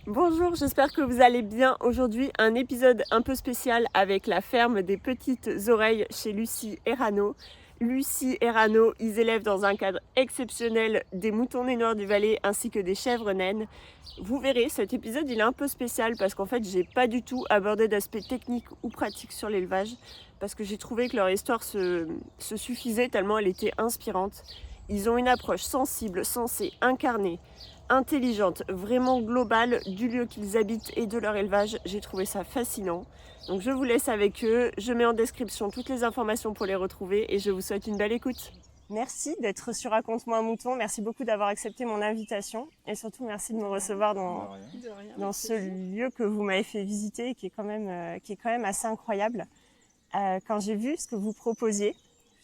Bonjour, j'espère que vous allez bien. Aujourd'hui, un épisode un peu spécial avec la ferme des petites oreilles chez Lucie et Rano. Lucie et Rano, ils élèvent dans un cadre exceptionnel des moutons des Noirs du Valais ainsi que des chèvres naines. Vous verrez, cet épisode il est un peu spécial parce qu'en fait, j'ai pas du tout abordé d'aspect technique ou pratique sur l'élevage parce que j'ai trouvé que leur histoire se suffisait tellement elle était inspirante. Ils ont une approche sensible, sensée, incarnée, intelligente, vraiment globale du lieu qu'ils habitent et de leur élevage. J'ai trouvé ça fascinant. Donc je vous laisse avec eux, je mets en description toutes les informations pour les retrouver et je vous souhaite une belle écoute. Merci d'être sur Raconte-moi un mouton, merci beaucoup d'avoir accepté mon invitation et surtout merci de me recevoir dans ce lieu que vous m'avez fait visiter et qui est quand même assez incroyable. Quand j'ai vu ce que vous proposiez,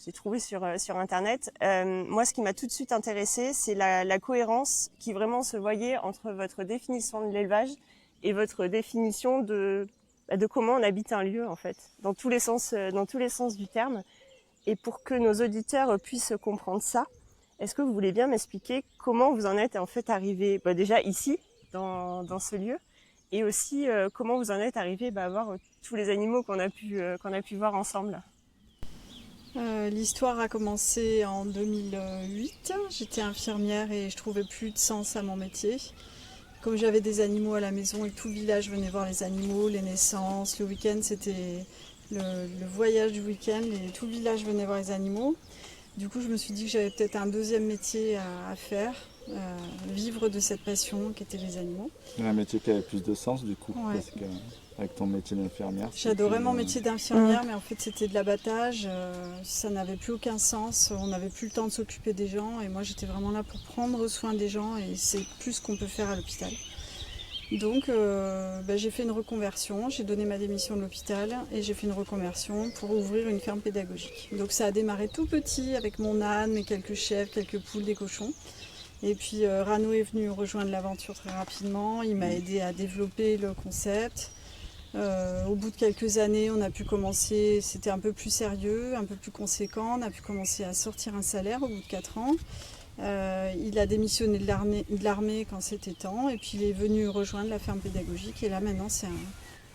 j'ai trouvé sur internet. Moi, ce qui m'a tout de suite intéressée, c'est la cohérence qui vraiment se voyait entre votre définition de l'élevage et votre définition de comment on habite un lieu, en fait, dans tous les sens du terme. Et pour que nos auditeurs puissent comprendre ça, est-ce que vous voulez bien m'expliquer comment vous en êtes en fait arrivé, déjà ici, dans ce lieu, et aussi comment vous en êtes arrivé à voir tous les animaux qu'on a pu voir ensemble. L'histoire a commencé en 2008. J'étais infirmière et je trouvais plus de sens à mon métier. Comme j'avais des animaux à la maison et tout le village venait voir les animaux, les naissances, le week-end c'était le voyage du week-end et tout le village venait voir les animaux. Du coup je me suis dit que j'avais peut-être un deuxième métier à faire, vivre de cette passion qui était les animaux. Un métier qui avait plus de sens du coup, Ouais. parce que avec ton métier d'infirmière. J'adorais mon métier d'infirmière, mais en fait c'était de l'abattage, ça n'avait plus aucun sens, on n'avait plus le temps de s'occuper des gens, et moi j'étais vraiment là pour prendre soin des gens, et c'est plus ce qu'on peut faire à l'hôpital. Donc j'ai fait une reconversion, j'ai donné ma démission de l'hôpital, et j'ai fait une reconversion pour ouvrir une ferme pédagogique. Donc ça a démarré tout petit, avec mon âne, mes quelques chèvres, quelques poules, des cochons. Et puis Rano est venu rejoindre l'aventure très rapidement, il m'a aidé à développer le concept. Au bout de quelques années, on a pu commencer, c'était un peu plus sérieux, un peu plus conséquent, on a pu commencer à sortir un salaire au bout de 4 ans. Il a démissionné de l'armée quand c'était temps, et puis il est venu rejoindre la ferme pédagogique, et là maintenant c'est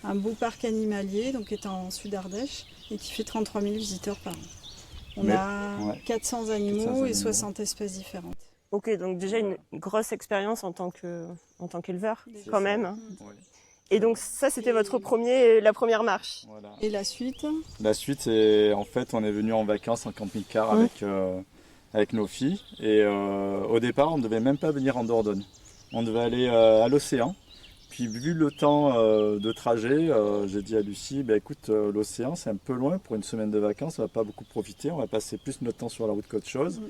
un beau parc animalier, donc qui est en Sud-Ardèche, et qui fait 33 000 visiteurs par an. On a 400 animaux et 60 espèces différentes. Ok, donc déjà une grosse expérience en tant qu'éleveur, quand même. Ouais. Et donc ça, c'était la première marche. Voilà. Et la suite? La suite, c'est en fait, on est venu en vacances en camping-car avec nos filles. Et au départ, on ne devait même pas venir en Dordogne. On devait aller à l'océan. Puis vu le temps de trajet, j'ai dit à Lucie, écoute, l'océan c'est un peu loin pour une semaine de vacances, on va pas beaucoup profiter, on va passer plus notre temps sur la route qu'autre chose.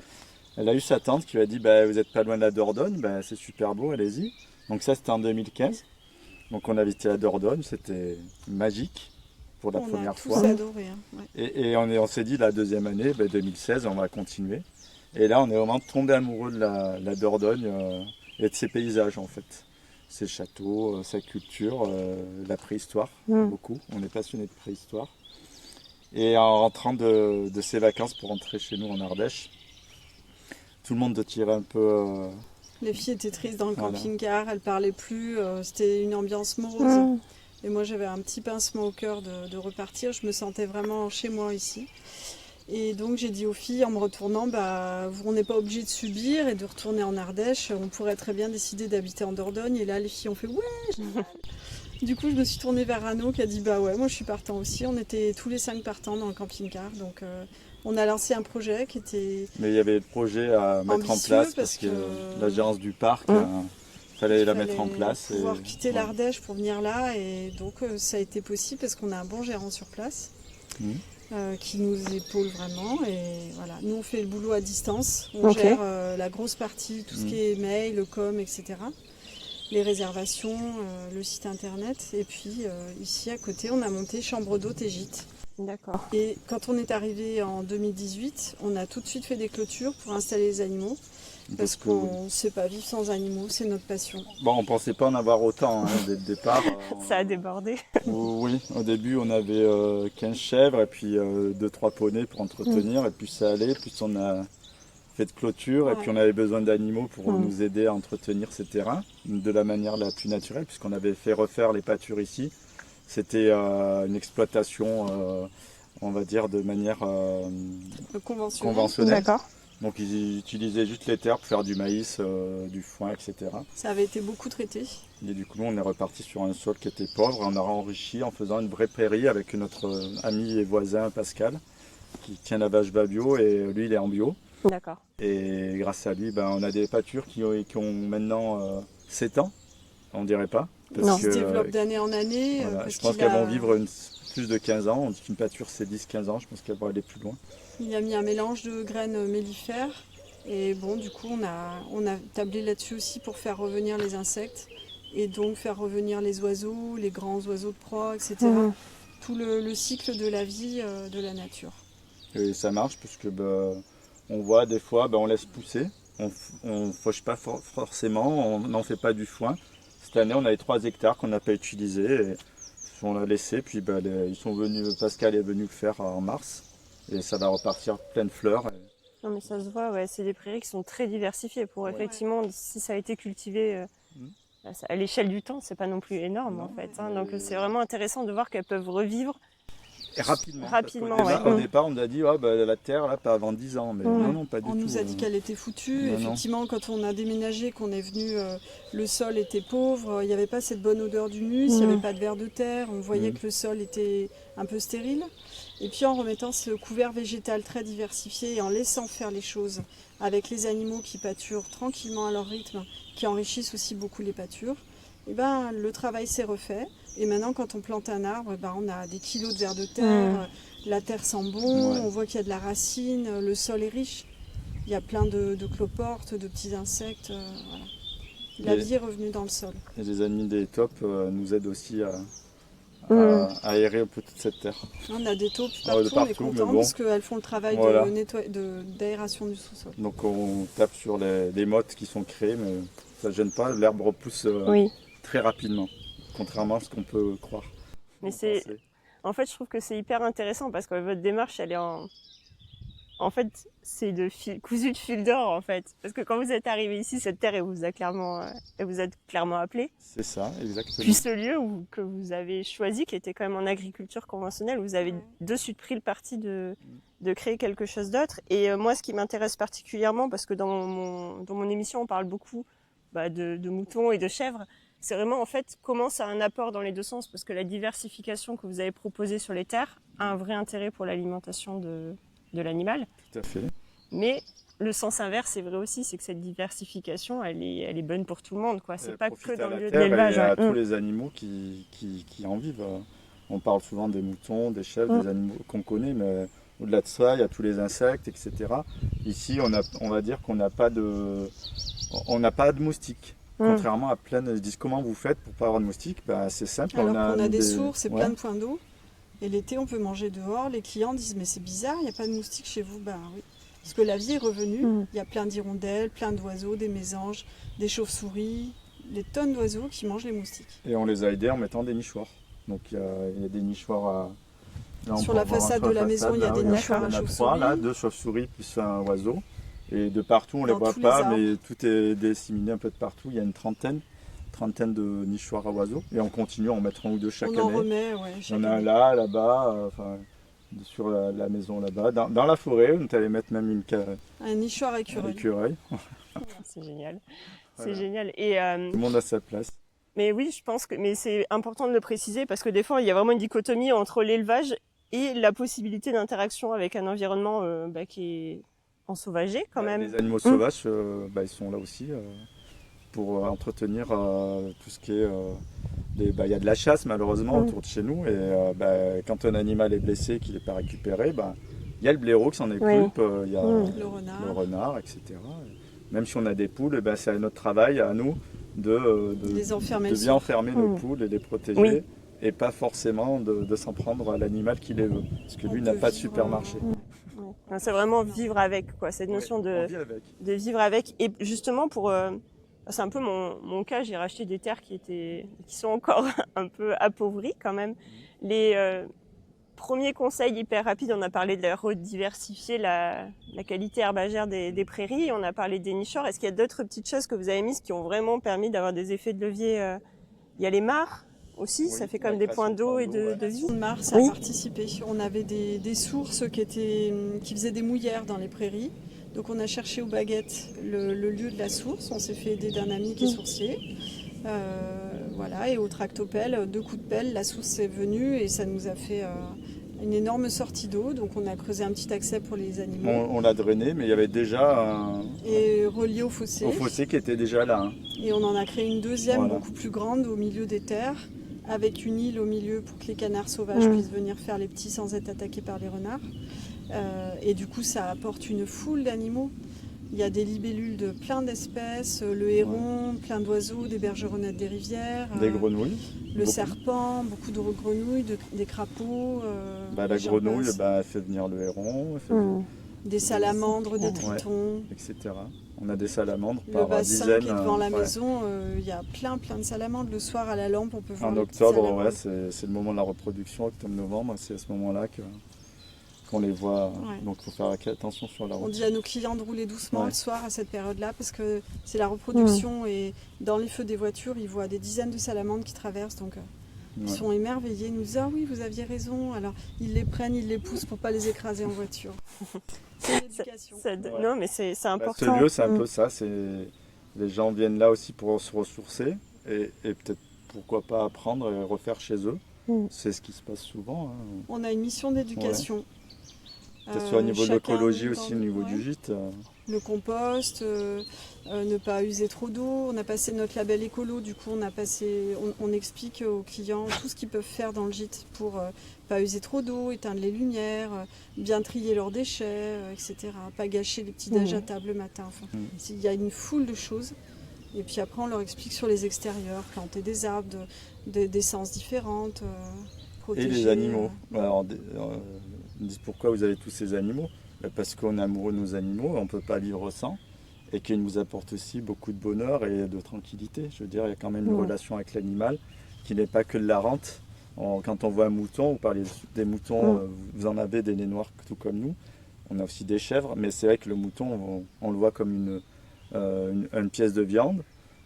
Elle a eu sa tante qui lui a dit, vous n'êtes pas loin de la Dordogne, c'est super beau, allez-y. Donc ça c'était en 2015. Donc on a visité la Dordogne, c'était magique pour la première fois. On a tous adoré. Hein. Ouais. Et on s'est dit la deuxième année, 2016, on va continuer. Et là on est vraiment tombé amoureux de la Dordogne et de ses paysages en fait. Ses châteaux, sa culture, la préhistoire, beaucoup. On est passionné de préhistoire. Et en rentrant de ses vacances pour rentrer chez nous en Ardèche, tout le monde te tirait un peu... Les filles étaient tristes dans le camping-car, elles parlaient plus, c'était une ambiance morose. Et moi j'avais un petit pincement au cœur de repartir, je me sentais vraiment chez moi ici. Et donc j'ai dit aux filles en me retournant, on n'est pas obligé de subir et de retourner en Ardèche, on pourrait très bien décider d'habiter en Dordogne. Et là les filles ont fait ouais. Du coup je me suis tournée vers Rano qui a dit ouais, moi je suis partant aussi. On était tous les 5 partants dans le camping-car, donc on a lancé un projet qui était... Mais il y avait le projet à mettre en place parce que la gérance du parc, fallait la mettre en place. Pouvoir quitter l'Ardèche pour venir là, et donc ça a été possible parce qu'on a un bon gérant sur place qui nous épaule vraiment. Et voilà, nous on fait le boulot à distance, on gère la grosse partie, tout ce qui est mail, le com, etc. Les réservations, le site internet, et puis ici à côté on a monté chambre d'hôte et gîte. D'accord. Et quand on est arrivé en 2018, on a tout de suite fait des clôtures pour installer les animaux. Parce qu'on ne sait pas vivre sans animaux, c'est notre passion. Bon, on ne pensait pas en avoir autant dès le départ. Ça a débordé. Oui, au début on avait 15 chèvres et puis 2-3 poneys pour entretenir. Et puis ça allait, plus on a fait de clôture, et puis on avait besoin d'animaux pour nous aider à entretenir ces terrains de la manière la plus naturelle, puisqu'on avait fait refaire les pâtures ici. C'était une exploitation, on va dire, de manière conventionnelle. D'accord. Donc ils utilisaient juste les terres pour faire du maïs, du foin, etc. Ça avait été beaucoup traité. Et du coup, on est reparti sur un sol qui était pauvre, et on a enrichi en faisant une vraie prairie avec notre ami et voisin Pascal, qui tient la vache Babio, et lui il est en bio. D'accord. Et grâce à lui, on a des pâtures qui ont maintenant 7 ans, on dirait pas. Qui se développent d'année en année. Voilà, je pense qu'elles vont vivre plus de 15 ans. On dit qu'une pâture c'est 10-15 ans, je pense qu'elle va aller plus loin. Il a mis un mélange de graines mellifères. Et bon, du coup, on a tablé là-dessus aussi pour faire revenir les insectes. Et donc faire revenir les oiseaux, les grands oiseaux de proie, etc. Tout le cycle de la vie de la nature. Et ça marche parce que on voit des fois, on laisse pousser. On ne fauche pas forcément, on n'en fait pas du foin. Cette année, on avait 3 hectares qu'on n'a pas utilisés. Et on l'a laissé, puis ils sont venus, Pascal est venu le faire en mars. Et ça va repartir plein de fleurs. Non mais ça se voit, ouais, c'est des prairies qui sont très diversifiées pour effectivement, si ça a été cultivé à l'échelle du temps, c'est pas non plus énorme en fait. Donc c'est vraiment intéressant de voir qu'elles peuvent revivre. Et rapidement. Au départ, on a dit la terre, là, pas avant 10 ans. Mais non, pas du tout. On nous a dit qu'elle était foutue. Effectivement, quand on a déménagé, qu'on est venu, le sol était pauvre, il n'y avait pas cette bonne odeur d'humus, il n'y avait pas de vers de terre, on voyait que le sol était un peu stérile. Et puis en remettant ce couvert végétal très diversifié et en laissant faire les choses avec les animaux qui pâturent tranquillement à leur rythme, qui enrichissent aussi beaucoup les pâtures, le travail s'est refait. Et maintenant, quand on plante un arbre, on a des kilos de vers de terre, la terre sent bon, on voit qu'il y a de la racine, le sol est riche. Il y a plein de cloportes, de petits insectes. Voilà. La vie est revenue dans le sol. Et les amis des taupes nous aident aussi à aérer un peu toute cette terre. On a des taupes partout, on est content parce qu'elles font le travail d'aération du sous-sol. Donc on tape sur les mottes qui sont créées, mais ça ne gêne pas, l'herbe repousse très rapidement. Contrairement à ce qu'on peut croire. Mais en fait, je trouve que c'est hyper intéressant parce que votre démarche, elle est en fait, c'est cousu de fil d'or en fait. Parce que quand vous êtes arrivé ici, cette terre, elle vous a clairement appelé. C'est ça, exactement. Puis ce lieu que vous avez choisi, qui était quand même en agriculture conventionnelle, vous avez de suite pris le parti de créer quelque chose d'autre. Et moi, ce qui m'intéresse particulièrement, parce que dans mon émission, on parle beaucoup de moutons et de chèvres, c'est vraiment en fait comment ça a un apport dans les deux sens, parce que la diversification que vous avez proposée sur les terres a un vrai intérêt pour l'alimentation de l'animal. Tout à fait. Mais le sens inverse, c'est vrai aussi, c'est que cette diversification, elle est bonne pour tout le monde, quoi. C'est pas que dans le lieu de l'élevage. Il y a tous les animaux qui en vivent. On parle souvent des moutons, des chèvres, des animaux qu'on connaît, mais au-delà de ça, il y a tous les insectes, etc. Ici, on va dire qu'on n'a pas de moustiques. Contrairement à plein de... Ils disent comment vous faites pour pas avoir de moustiques, c'est simple. Alors qu'on a des sources et plein de points d'eau. Et l'été, on peut manger dehors. Les clients disent mais c'est bizarre, il n'y a pas de moustiques chez vous. Oui. Parce que la vie est revenue. Il y a plein d'hirondelles, plein d'oiseaux, des mésanges, des chauves-souris, des tonnes d'oiseaux qui mangent les moustiques. Et on les a aidés en mettant des nichoirs. Donc il y a des nichoirs sur la façade de la maison, il y a des nichoirs à chauves-souris. Là, 2 chauves-souris plus un oiseau. Et de partout, on ne les voit pas, mais tout est disséminé un peu de partout. Il y a une trentaine de nichoirs à oiseaux. Et on continue à en mettre 1 ou 2 chaque année. On en remet, chaque année. On en a là-bas, sur la maison là-bas. Dans la forêt, on est allé mettre même un nichoir à écureuil. C'est génial. Voilà. C'est génial. Et, tout le monde a sa place. Mais oui, je pense que c'est important de le préciser parce que des fois, il y a vraiment une dichotomie entre l'élevage et la possibilité d'interaction avec un environnement qui est ensauvagé quand même. Les animaux sauvages, ils sont là aussi pour entretenir tout ce qui est... il y a de la chasse malheureusement autour de chez nous et quand un animal est blessé, qu'il n'est pas récupéré, il y a le blaireau qui s'en occupe, il y a le renard, etc. Même si on a des poules, c'est notre travail à nous de bien enfermer nos poules et les protéger et pas forcément de s'en prendre à l'animal qui les veut. Parce que lui n'a pas de supermarché. C'est vraiment vivre avec, quoi, cette notion de vivre avec. Et justement, c'est un peu mon cas, j'ai racheté des terres qui sont encore un peu appauvries quand même. premier conseil hyper rapide, on a parlé de rediversifier la qualité herbagère des prairies, on a parlé des nichoirs. Est-ce qu'il y a d'autres petites choses que vous avez mises qui ont vraiment permis d'avoir des effets de levier? Il y a les mares aussi, Oui, ça fait comme la des points création d'eau de et points d'eau, de vie. De Mars, ça a participé. On avait des sources qui faisaient des mouillères dans les prairies. Donc on a cherché aux baguettes le lieu de la source. On s'est fait aider d'un ami qui est sourcier. Voilà, et au tractopelle, 2 coups de pelle, la source est venue et ça nous a fait une énorme sortie d'eau. Donc on a creusé un petit accès pour les animaux. On l'a drainé, mais il y avait déjà Et relié au fossé. au fossé qui était déjà là. Hein. Et on en a créé une deuxième Voilà. beaucoup plus grande au milieu des terres, avec une île au milieu pour que les canards sauvages puissent venir faire les petits sans être attaqués par les renards. Et du coup, ça apporte une foule d'animaux. Il y a des libellules de plein d'espèces, le héron, plein d'oiseaux, des bergeronnettes des rivières, Des grenouilles. le serpent, beaucoup de grenouilles, des crapauds. La grenouille, elle fait venir le héron, elle fait des salamandres, des tritons. etc. On a des salamandres Le par bassin dizaines. qui est devant la maison, il y a plein de salamandres. Le soir à la lampe, on peut voir En les petites octobre, salamandres. c'est le moment de la reproduction, octobre-novembre, c'est à ce moment-là qu'on les voit. Ouais. Donc il faut faire attention sur la On route. dit à nos clients de rouler doucement Ouais. le soir à cette période-là parce que c'est la reproduction et dans les feux des voitures, ils voient des dizaines de salamandres qui traversent. Donc ils sont émerveillés, ils nous disent « Ah oui, vous aviez raison ». Alors ils les prennent, ils les poussent pour ne pas les écraser en voiture. C'est l'éducation. Non, mais c'est important. Ce lieu, c'est un peu ça. Les gens viennent là aussi pour se ressourcer et peut-être pourquoi pas apprendre et refaire chez eux. C'est ce qui se passe souvent. Hein. On a une mission d'éducation. Que ce soit au niveau de Chacun l'écologie aussi, au dans- niveau ouais. du gîte. Le compost, ne pas user trop d'eau. On a passé notre label écolo, du coup on explique aux clients tout ce qu'ils peuvent faire dans le gîte pour pas user trop d'eau, éteindre les lumières, bien trier leurs déchets, etc. Pas gâcher les petits déj à table le matin. Enfin, il y a une foule de choses. Et puis après on leur explique sur les extérieurs, planter des arbres d'essences différentes, Et protéger. les animaux. Alors, ils me disent pourquoi vous avez tous ces animaux. Parce qu'on est amoureux de nos animaux, on ne peut pas vivre sans. Et qu'ils nous apportent aussi beaucoup de bonheur et de tranquillité. Je veux dire, il y a quand même une relation avec l'animal qui n'est pas que de la rente. Quand on voit un mouton, vous parlez des moutons, vous en avez des nez noirs tout comme nous. On a aussi des chèvres, mais c'est vrai que le mouton, on le voit comme une pièce de viande.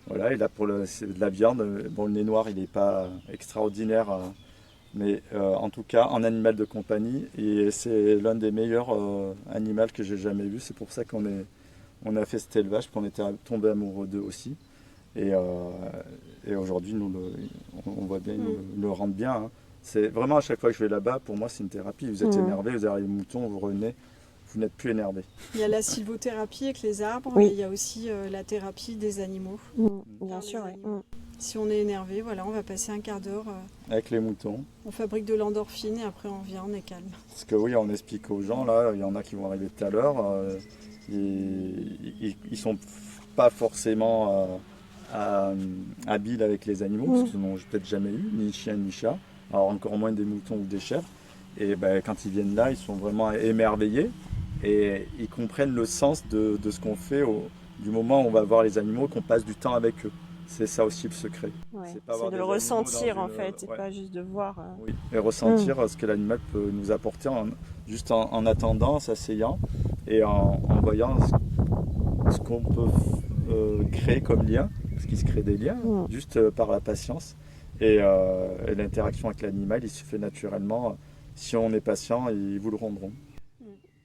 Voilà, et là c'est de la viande. Bon, le nez noir, il n'est pas extraordinaire. Mais en tout cas, en animal de compagnie, et c'est l'un des meilleurs animaux que j'ai jamais vu. C'est pour ça qu'on a fait cet élevage, qu'on était tombé amoureux d'eux aussi. Et aujourd'hui, on voit bien, ils le rendent bien. Hein. C'est vraiment à chaque fois que je vais là-bas, pour moi, c'est une thérapie. Vous êtes énervé, vous avez les moutons, vous revenez, vous n'êtes plus énervé. Il y a la sylvothérapie avec les arbres, Oui. mais il y a aussi la thérapie des animaux. Bien sûr, oui. Si on est énervé, voilà, on va passer un quart d'heure. Avec les moutons. On fabrique de l'endorphine et après on revient, on est calme. Parce que oui, on explique aux gens, là, il y en a qui vont arriver tout à l'heure, ils sont pas forcément habiles avec les animaux, parce qu'ils n'ont peut-être jamais eu, ni chien ni chat, alors encore moins des moutons ou des chèvres. Et quand ils viennent là, ils sont vraiment émerveillés et ils comprennent le sens de ce qu'on fait du moment où on va voir les animaux, qu'on passe du temps avec eux. C'est ça aussi le secret. Ouais. C'est C'est pas avoir de des le animaux ressentir dans en fait, et ouais. pas juste de voir. Oui, et ressentir ce que l'animal peut nous apporter juste en attendant, en s'asseyant et en voyant ce qu'on peut créer comme lien, parce qu'il se crée des liens juste par la patience et l'interaction avec l'animal, il se fait naturellement. Si on est patient, ils vous le rendront.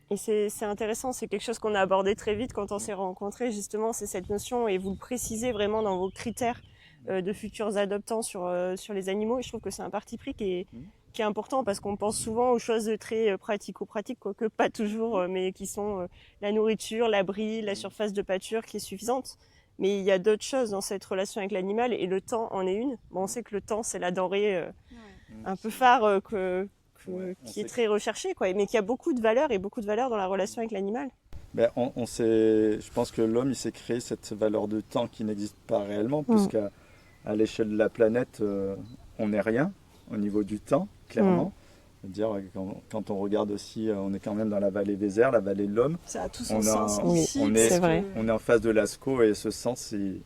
Et c'est intéressant, c'est quelque chose qu'on a abordé très vite quand on s'est rencontrés, justement, c'est cette notion, et vous le précisez vraiment dans vos critères de futurs adoptants sur les animaux, et je trouve que c'est un parti pris qui est important, parce qu'on pense souvent aux choses très pratico-pratiques, quoique pas toujours, mais qui sont la nourriture, l'abri, la surface de pâture qui est suffisante. Mais il y a d'autres choses dans cette relation avec l'animal, et le temps en est une. Bon, on sait que le temps, c'est la denrée un peu phare qui est très recherchée, quoi, mais qui a beaucoup de valeur dans la relation avec l'animal. Je pense que l'homme il s'est créé cette valeur de temps qui n'existe pas réellement, puisqu'à l'échelle de la planète, on n'est rien au niveau du temps, clairement. C'est-à-dire, quand on regarde aussi, on est quand même dans la vallée des airs, la vallée de l'homme. Ça a tout son sens ici. C'est vrai. On est en face de Lascaux et ce sens, il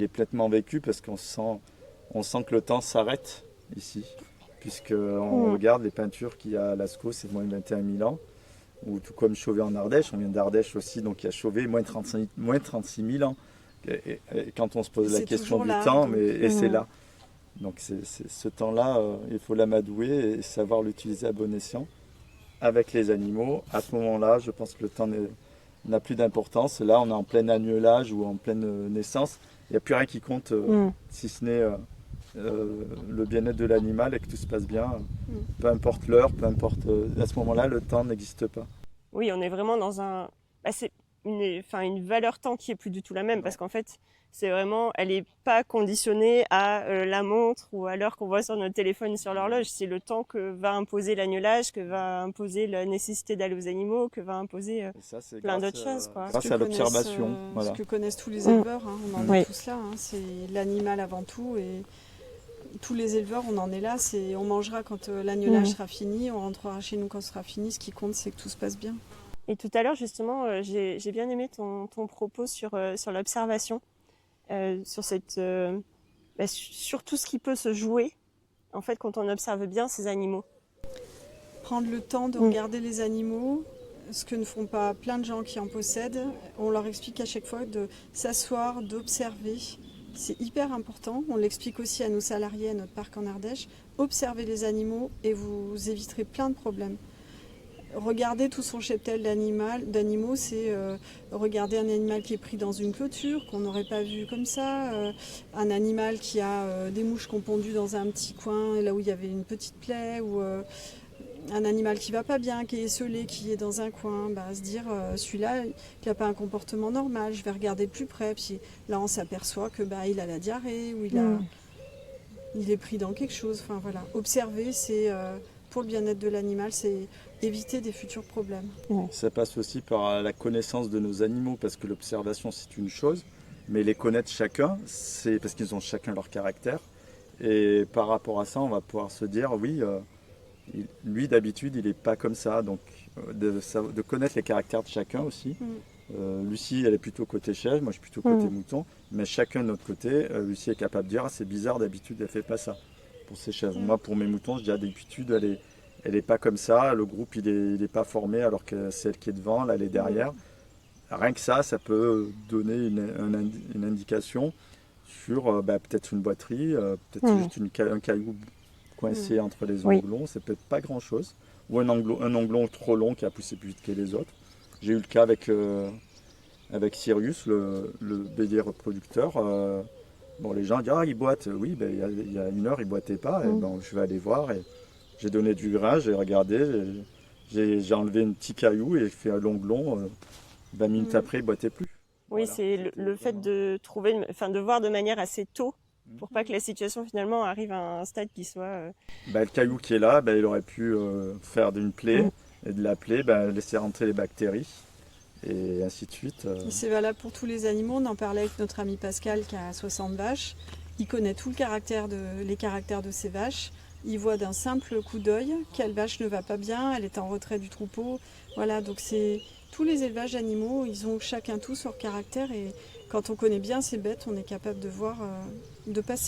est pleinement vécu parce qu'on sent que le temps s'arrête ici. puisqu'on regarde les peintures qu'il y a à Lascaux, c'est moins de 21 000 ans. Ou tout comme Chauvet en Ardèche, on vient d'Ardèche aussi, donc il y a Chauvet, moins 36 000 ans. Et quand on se pose la question du temps, c'est là. Donc ce temps-là, il faut l'amadouer et savoir l'utiliser à bon escient avec les animaux. À ce moment-là, je pense que le temps n'a plus d'importance. Là, on est en plein agnelage ou en pleine naissance. Il n'y a plus rien qui compte, si ce n'est le bien-être de l'animal et que tout se passe bien. Peu importe l'heure, peu importe... à ce moment-là, le temps n'existe pas. Oui, on est vraiment dans un... c'est une valeur temps qui est plus du tout la même, parce qu'en fait, c'est vraiment... Elle n'est pas conditionnée à la montre ou à l'heure qu'on voit sur notre téléphone, sur l'horloge. C'est le temps que va imposer l'agnelage, que va imposer la nécessité d'aller aux animaux, que va imposer plein d'autres choses, quoi. Grâce à l'observation. Ce que connaissent tous les éleveurs, on en est tous là. C'est l'animal avant tout et... Tous les éleveurs, on en est là, on mangera quand l'agnelage sera fini, on rentrera chez nous quand ce sera fini. Ce qui compte, c'est que tout se passe bien. Et tout à l'heure, justement, j'ai bien aimé ton propos sur l'observation, sur tout ce qui peut se jouer, en fait, quand on observe bien ces animaux. Prendre le temps de regarder les animaux, ce que ne font pas plein de gens qui en possèdent. On leur explique à chaque fois de s'asseoir, d'observer. C'est hyper important, on l'explique aussi à nos salariés, à notre parc en Ardèche. Observez les animaux et vous éviterez plein de problèmes. Regarder tout son cheptel d'animaux, c'est regarder un animal qui est pris dans une clôture, qu'on n'aurait pas vu comme ça, un animal qui a des mouches qui ont pondu dans un petit coin, là où il y avait une petite plaie, ou un animal qui va pas bien, qui est esselé, qui est dans un coin, se dire celui-là, il n'a pas un comportement normal, je vais regarder de plus près. Puis là, on s'aperçoit que il a la diarrhée ou il est pris dans quelque chose. Enfin voilà, observer, c'est pour le bien-être de l'animal, c'est éviter des futurs problèmes. Ça passe aussi par la connaissance de nos animaux, parce que l'observation c'est une chose, mais les connaître chacun, c'est parce qu'ils ont chacun leur caractère. Et par rapport à ça, on va pouvoir se dire oui. Lui d'habitude il n'est pas comme ça, donc de connaître les caractères de chacun aussi. Lucie elle est plutôt côté chèvre, moi je suis plutôt côté mouton, mais chacun de notre côté, Lucie est capable de dire c'est bizarre, d'habitude elle fait pas ça pour ses chèvres. Moi pour mes moutons je dis d'habitude elle est pas comme ça, le groupe il est pas formé alors que celle qui est devant, là elle est derrière. Rien que ça peut donner une indication sur peut-être une boiterie, peut-être juste un caillou coincé entre les onglons, c'est peut-être pas grand chose, ou un onglon trop long qui a poussé plus vite que les autres. J'ai eu le cas avec Sirius, le bélier reproducteur. Les gens disent il boite. Oui, il y a une heure il boitait pas. Et je vais aller voir et j'ai donné du grain, j'ai regardé, j'ai enlevé un petit caillou et fait un l'onglon. 20 minutes après il boitait plus. Oui, voilà. C'est le fait de de voir de manière assez tôt, pour pas que la situation finalement arrive à un stade qui soit... le caillou qui est là, il aurait pu faire d'une plaie, et de la plaie, laisser rentrer les bactéries, et ainsi de suite. C'est valable pour tous les animaux. On en parlait avec notre ami Pascal qui a 60 vaches. Il connaît tout les caractères de ses vaches. Il voit d'un simple coup d'œil quelle vache ne va pas bien, elle est en retrait du troupeau. Voilà, donc tous les élevages d'animaux, ils ont chacun tous leur caractère, et quand on connaît bien ces bêtes, on est capable de voir,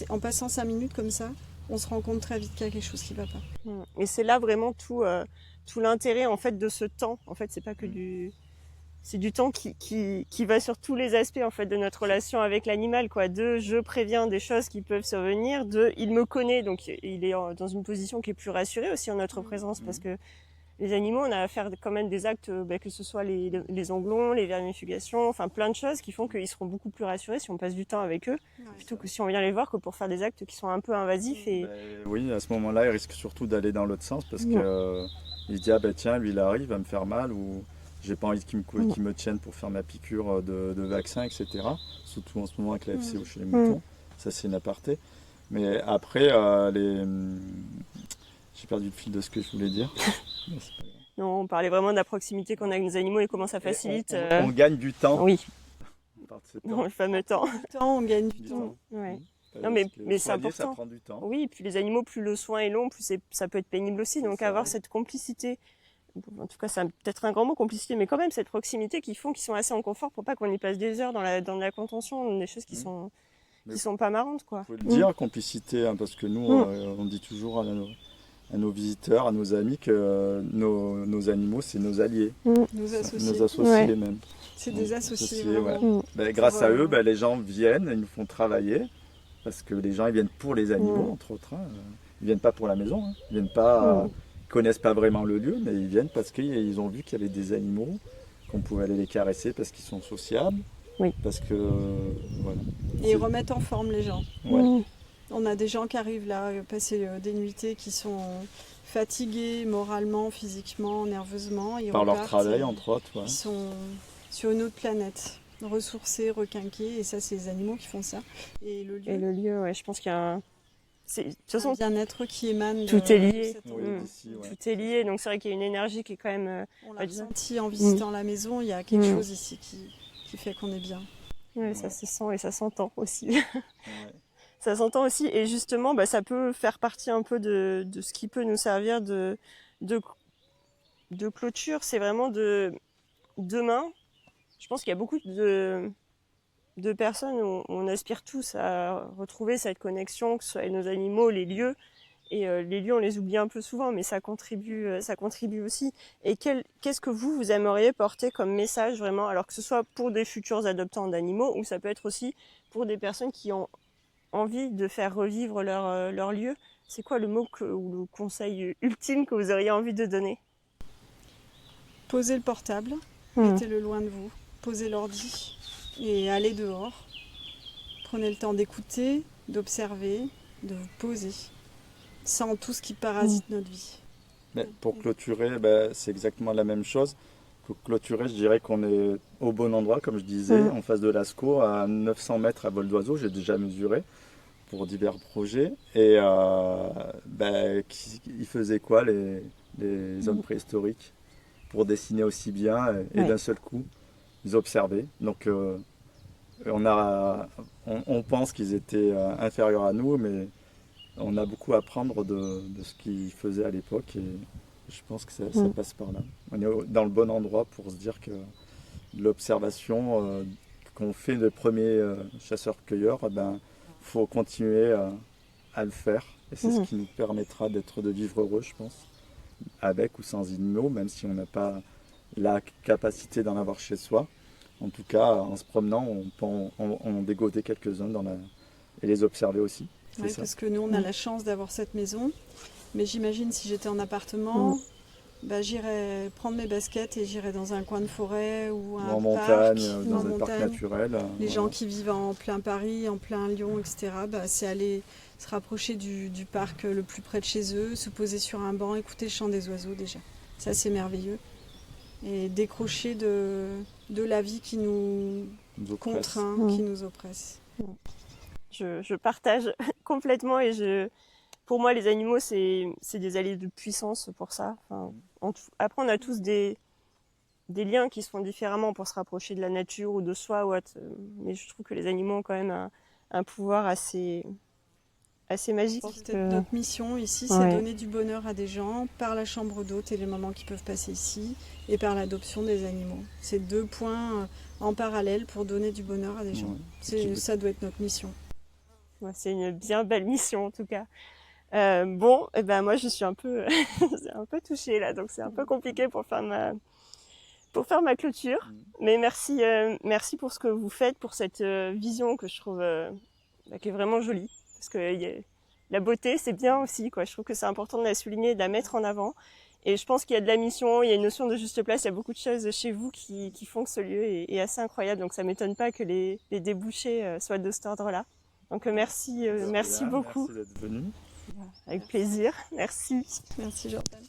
en passant 5 minutes comme ça, on se rend compte très vite qu'il y a quelque chose qui ne va pas. Et c'est là vraiment tout l'intérêt en fait de ce temps. En fait, c'est pas que c'est du temps qui va sur tous les aspects en fait de notre relation avec l'animal, quoi. Je préviens des choses qui peuvent survenir. Il me connaît, donc il est dans une position qui est plus rassurée aussi en notre présence, parce que les animaux, on a à faire quand même des actes, que ce soit les onglons, les vermifugations, enfin plein de choses qui font qu'ils seront beaucoup plus rassurés si on passe du temps avec eux, plutôt que si on vient les voir que pour faire des actes qui sont un peu invasifs. Oui, à ce moment-là, ils risquent surtout d'aller dans l'autre sens, parce qu'il se dit tiens, lui il arrive, il va me faire mal, ou j'ai pas envie qu'il me tienne pour faire ma piqûre de vaccin, etc. Surtout en ce moment avec la FCO chez les moutons, ça c'est une aparté. Mais après, j'ai perdu le fil de ce que je voulais dire. Non, on parlait vraiment de la proximité qu'on a avec nos animaux et comment ça facilite. On gagne du temps. Oui. Le fameux temps. On gagne du temps. Ouais. Non, mais c'est important. Ça prend du temps. Oui, et puis les animaux, plus le soin est long, plus ça peut être pénible aussi. Donc avoir cette complicité, en tout cas c'est peut-être un grand mot, complicité, mais quand même cette proximité qu'ils sont assez en confort pour pas qu'on y passe des heures dans la contention, des choses qui sont pas marrantes, quoi. Faut le dire, complicité, parce que nous on dit toujours à nos visiteurs, à nos amis que nos animaux, c'est nos alliés, Nos associés. nos associés même. C'est des associés. Associés, ouais. vraiment. Grâce à eux, Ouais. les gens viennent, ils nous font travailler, parce que les gens ils viennent pour les animaux, entre autres. Hein. Ils viennent pas pour la maison, hein. Ils viennent pas, ils connaissent pas vraiment le lieu, mais ils viennent parce qu'ils ont vu qu'il y avait des animaux, qu'on pouvait aller les caresser parce qu'ils sont sociables, parce que voilà. Et ils remettent en forme les gens. Ouais. On a des gens qui arrivent là, passer des nuitées, qui sont fatigués moralement, physiquement, nerveusement. Ils Par leur repartent, travail, entre autres. Ouais. Ils sont sur une autre planète, ressourcés, requinqués, et ça, c'est les animaux qui font ça. Et le lieu, Et le lieu, ouais, je pense qu'il y a un... De toute façon, un bien-être qui émane tout est lié. de cet endroit. Oui, d'ici, ouais. tout est lié, donc c'est vrai qu'il y a une énergie qui est quand même... On l'a ressenti en visitant la maison, il y a quelque chose ici qui fait qu'on est bien. Ouais, ça se sent et ça s'entend aussi. Ouais. Ça s'entend aussi, et justement, ça peut faire partie un peu de ce qui peut nous servir de clôture. C'est vraiment demain, je pense qu'il y a beaucoup de personnes où on aspire tous à retrouver cette connexion, que ce soit avec nos animaux, les lieux. Et les lieux, on les oublie un peu souvent, mais ça contribue aussi. Et qu'est-ce que vous aimeriez porter comme message vraiment, alors que ce soit pour des futurs adoptants d'animaux, ou ça peut être aussi pour des personnes qui ont envie de faire revivre leur lieu. C'est quoi le mot ou le conseil ultime que vous auriez envie de donner? Posez le portable, mettez-le loin de vous, posez l'ordi et allez dehors. Prenez le temps d'écouter, d'observer, de vous poser, sans tout ce qui parasite notre vie. Mais pour clôturer, c'est exactement la même chose. Pour clôturer, je dirais qu'on est au bon endroit, comme je disais, en face de Lascaux, à 900 mètres à vol d'oiseau, j'ai déjà mesuré pour divers projets. Et ils faisaient quoi les hommes préhistoriques pour dessiner aussi bien et d'un seul coup, ils observaient. Donc on pense qu'ils étaient inférieurs à nous, mais on a beaucoup à apprendre de ce qu'ils faisaient à l'époque. Et je pense que ça passe par là. On est dans le bon endroit pour se dire que l'observation qu'on fait des premiers chasseurs-cueilleurs, faut continuer à le faire. Et c'est ce qui nous permettra de vivre heureux, je pense, avec ou sans animaux, même si on n'a pas la capacité d'en avoir chez soi. En tout cas, en se promenant, on peut en dégoter quelques-uns et les observer aussi. Oui, parce que nous, on a la chance d'avoir cette maison. Mais j'imagine si j'étais en appartement, j'irais prendre mes baskets et j'irais dans un coin de forêt ou en parc, montagne, dans un parc naturel. Les gens qui vivent en plein Paris, en plein Lyon, etc., c'est aller se rapprocher du parc le plus près de chez eux, se poser sur un banc, écouter le chant des oiseaux déjà. Ça, c'est merveilleux. Et décrocher de la vie qui nous contraint, qui nous oppresse. Je partage complètement, et pour moi, les animaux, c'est des alliés de puissance pour ça. Après, on a tous des liens qui se font différemment pour se rapprocher de la nature ou de soi, mais je trouve que les animaux ont quand même un pouvoir assez magique. Notre mission ici, c'est donner du bonheur à des gens par la chambre d'hôte et les moments qu'ils peuvent passer ici, et par l'adoption des animaux. C'est 2 points en parallèle pour donner du bonheur à des gens. Ça doit être notre mission. C'est une bien belle mission en tout cas. Moi je suis un peu touchée là, donc c'est un peu compliqué pour faire ma clôture. Mais merci pour ce que vous faites, pour cette vision que je trouve qui est vraiment jolie. Parce que la beauté, c'est bien aussi, quoi. Je trouve que c'est important de la souligner, de la mettre en avant. Et je pense qu'il y a de la mission, il y a une notion de juste place, il y a beaucoup de choses chez vous qui font que ce lieu est assez incroyable. Donc ça ne m'étonne pas que les débouchés soient de cet ordre-là. Donc merci beaucoup. Merci d'être venu. Avec plaisir. Merci. Merci Jordan.